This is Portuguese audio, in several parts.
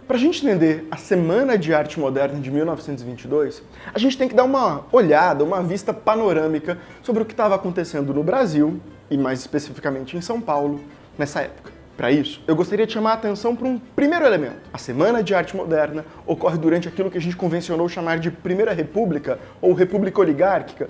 Para a gente entender a Semana de Arte Moderna de 1922, a gente tem que dar uma olhada, uma vista panorâmica sobre o que estava acontecendo no Brasil, e mais especificamente em São Paulo, nessa época. Para isso, eu gostaria de chamar a atenção para um primeiro elemento. A Semana de Arte Moderna ocorre durante aquilo que a gente convencionou chamar de Primeira República, ou República Oligárquica,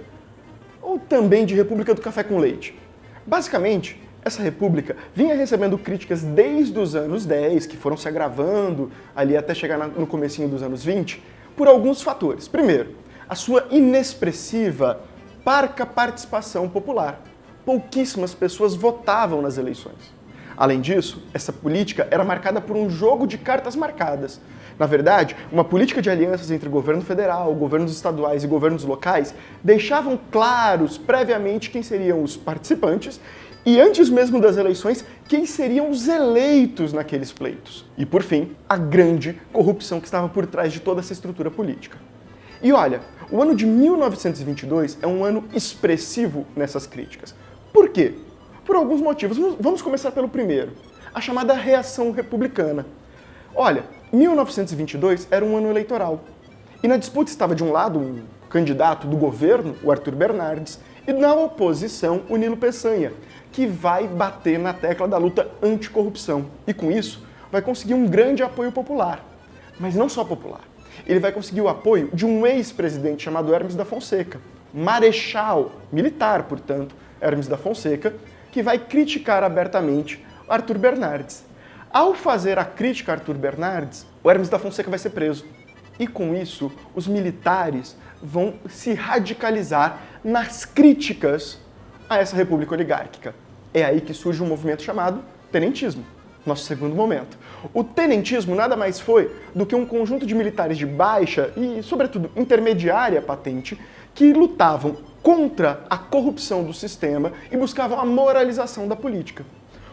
ou também de República do Café com Leite. Basicamente, essa república vinha recebendo críticas desde os anos 10, que foram se agravando ali até chegar no comecinho dos anos 20, por alguns fatores. Primeiro, a sua inexpressiva, parca participação popular. Pouquíssimas pessoas votavam nas eleições. Além disso, essa política era marcada por um jogo de cartas marcadas. Na verdade, uma política de alianças entre governo federal, governos estaduais e governos locais deixavam claros previamente quem seriam os participantes e, antes mesmo das eleições, quem seriam os eleitos naqueles pleitos. E, por fim, a grande corrupção que estava por trás de toda essa estrutura política. E olha, o ano de 1922 é um ano expressivo nessas críticas. Por quê? Por alguns motivos. Vamos começar pelo primeiro, a chamada reação republicana. Olha, 1922 era um ano eleitoral. E na disputa estava, de um lado, um candidato do governo, o Arthur Bernardes, e na oposição, o Nilo Peçanha, que vai bater na tecla da luta anticorrupção. E com isso, vai conseguir um grande apoio popular. Mas não só popular. Ele vai conseguir o apoio de um ex-presidente chamado Hermes da Fonseca, marechal, militar, portanto, Hermes da Fonseca, que vai criticar abertamente Arthur Bernardes. Ao fazer a crítica a Arthur Bernardes, o Hermes da Fonseca vai ser preso. E com isso, os militares vão se radicalizar nas críticas a essa república oligárquica. É aí que surge um movimento chamado tenentismo, nosso segundo momento. O tenentismo nada mais foi do que um conjunto de militares de baixa e, sobretudo, intermediária patente que lutavam contra a corrupção do sistema e buscavam a moralização da política.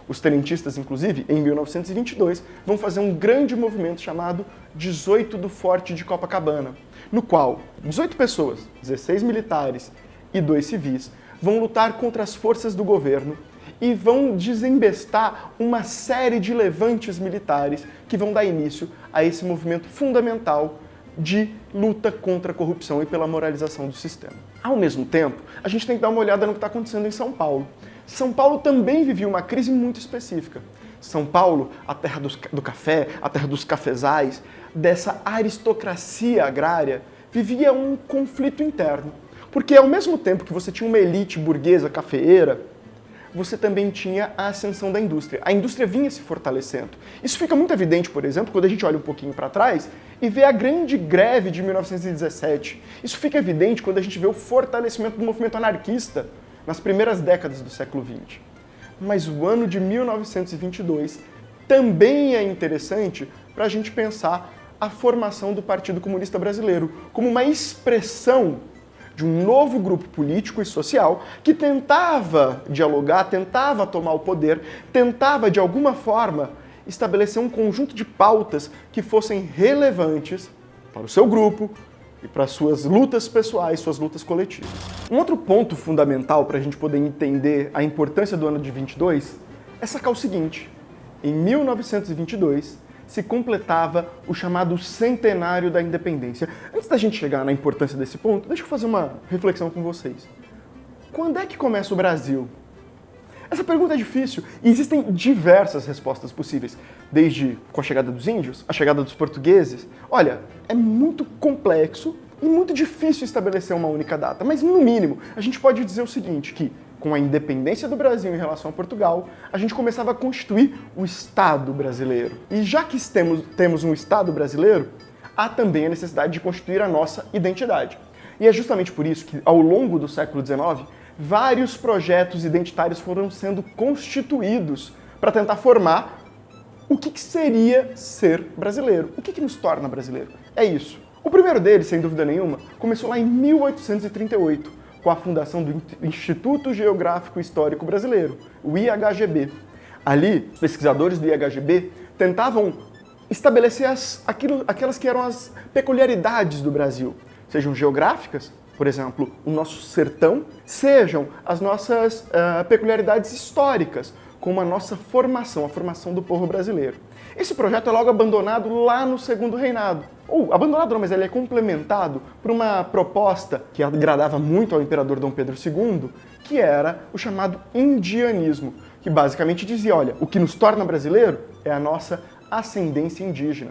Os tenentistas, inclusive, em 1922, vão fazer um grande movimento chamado 18 do Forte de Copacabana, no qual 18 pessoas, 16 militares e 2 civis, vão lutar contra as forças do governo e vão desembestar uma série de levantes militares que vão dar início a esse movimento fundamental de luta contra a corrupção e pela moralização do sistema. Ao mesmo tempo, a gente tem que dar uma olhada no que está acontecendo em São Paulo. São Paulo também vivia uma crise muito específica. São Paulo, a terra do café, a terra dos cafezais, dessa aristocracia agrária, vivia um conflito interno. Porque ao mesmo tempo que você tinha uma elite burguesa cafeeira, você também tinha a ascensão da indústria. A indústria vinha se fortalecendo. Isso fica muito evidente, por exemplo, quando a gente olha um pouquinho para trás e vê a grande greve de 1917. Isso fica evidente quando a gente vê o fortalecimento do movimento anarquista nas primeiras décadas do século XX. Mas o ano de 1922 também é interessante para a gente pensar a formação do Partido Comunista Brasileiro como uma expressão de um novo grupo político e social que tentava dialogar, tentava tomar o poder, tentava, de alguma forma, estabelecer um conjunto de pautas que fossem relevantes para o seu grupo e para suas lutas pessoais, suas lutas coletivas. Um outro ponto fundamental para a gente poder entender a importância do ano de 22 é sacar o seguinte: em 1922, se completava o chamado centenário da independência. Antes da gente chegar na importância desse ponto, deixa eu fazer uma reflexão com vocês. Quando é que começa o Brasil? Essa pergunta é difícil e existem diversas respostas possíveis, desde com a chegada dos índios, a chegada dos portugueses. Olha, é muito complexo e muito difícil estabelecer uma única data, mas no mínimo a gente pode dizer o seguinte, que com a independência do Brasil em relação a Portugal, a gente começava a constituir o Estado brasileiro. E já que temos um Estado brasileiro, há também a necessidade de constituir a nossa identidade. E é justamente por isso que, ao longo do século XIX, vários projetos identitários foram sendo constituídos para tentar formar o que seria ser brasileiro. O que nos torna brasileiro? É isso. O primeiro deles, sem dúvida nenhuma, começou lá em 1838, com a fundação do Instituto Geográfico Histórico Brasileiro, o IHGB. Ali, os pesquisadores do IHGB tentavam estabelecer aquelas que eram as peculiaridades do Brasil, sejam geográficas, por exemplo, o nosso sertão, sejam as nossas peculiaridades históricas, como a nossa formação, a formação do povo brasileiro. Esse projeto é logo abandonado lá no Segundo Reinado. Ou, abandonado não, mas ele é complementado por uma proposta que agradava muito ao imperador Dom Pedro II, que era o chamado indianismo, que basicamente dizia, olha, o que nos torna brasileiro é a nossa ascendência indígena,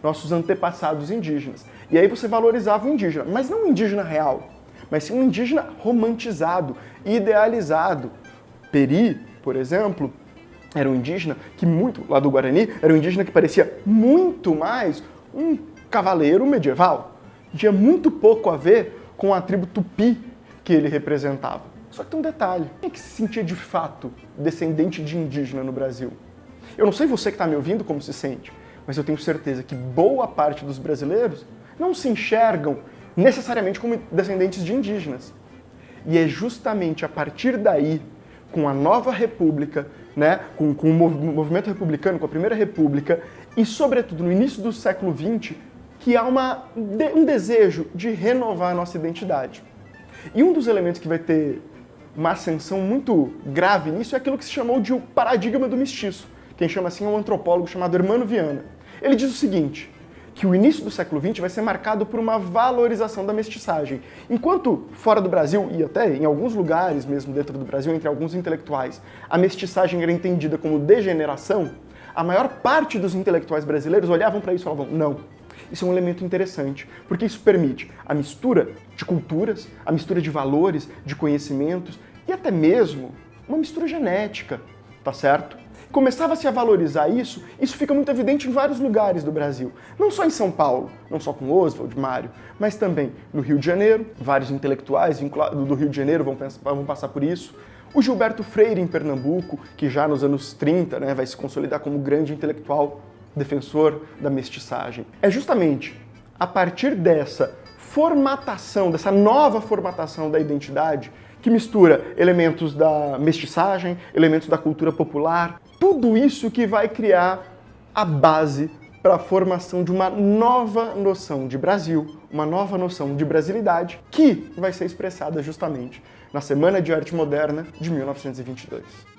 nossos antepassados indígenas. E aí você valorizava o indígena, mas não o indígena real, mas sim um indígena romantizado, idealizado. Peri, por exemplo, era um indígena que lá do Guarani, era um indígena que parecia muito mais um cavaleiro medieval. Tinha muito pouco a ver com a tribo Tupi que ele representava. Só que tem um detalhe, quem é que se sentia de fato descendente de indígena no Brasil? Eu não sei você que está me ouvindo como se sente, mas eu tenho certeza que boa parte dos brasileiros não se enxergam necessariamente como descendentes de indígenas. E é justamente a partir daí, com a nova república, né, com o movimento republicano, com a Primeira República, e sobretudo no início do século XX, que há um desejo de renovar a nossa identidade. E um dos elementos que vai ter uma ascensão muito grave nisso é aquilo que se chamou de o paradigma do mestiço. Quem chama assim é um antropólogo chamado Hermano Viana. Ele diz o seguinte, que o início do século XX vai ser marcado por uma valorização da mestiçagem. Enquanto fora do Brasil, e até em alguns lugares mesmo dentro do Brasil, entre alguns intelectuais, a mestiçagem era entendida como degeneração, a maior parte dos intelectuais brasileiros olhavam para isso e falavam, não, isso é um elemento interessante, porque isso permite a mistura de culturas, a mistura de valores, de conhecimentos e até mesmo uma mistura genética, tá certo? Começava-se a valorizar isso fica muito evidente em vários lugares do Brasil. Não só em São Paulo, não só com Oswald, Mário, mas também no Rio de Janeiro, vários intelectuais do Rio de Janeiro vão passar por isso. O Gilberto Freire em Pernambuco, que já nos anos 30 vai se consolidar como grande intelectual defensor da mestiçagem. É justamente a partir dessa formatação, dessa nova formatação da identidade, que mistura elementos da mestiçagem, elementos da cultura popular, tudo isso que vai criar a base para a formação de uma nova noção de Brasil, uma nova noção de brasilidade, que vai ser expressada justamente na Semana de Arte Moderna de 1922.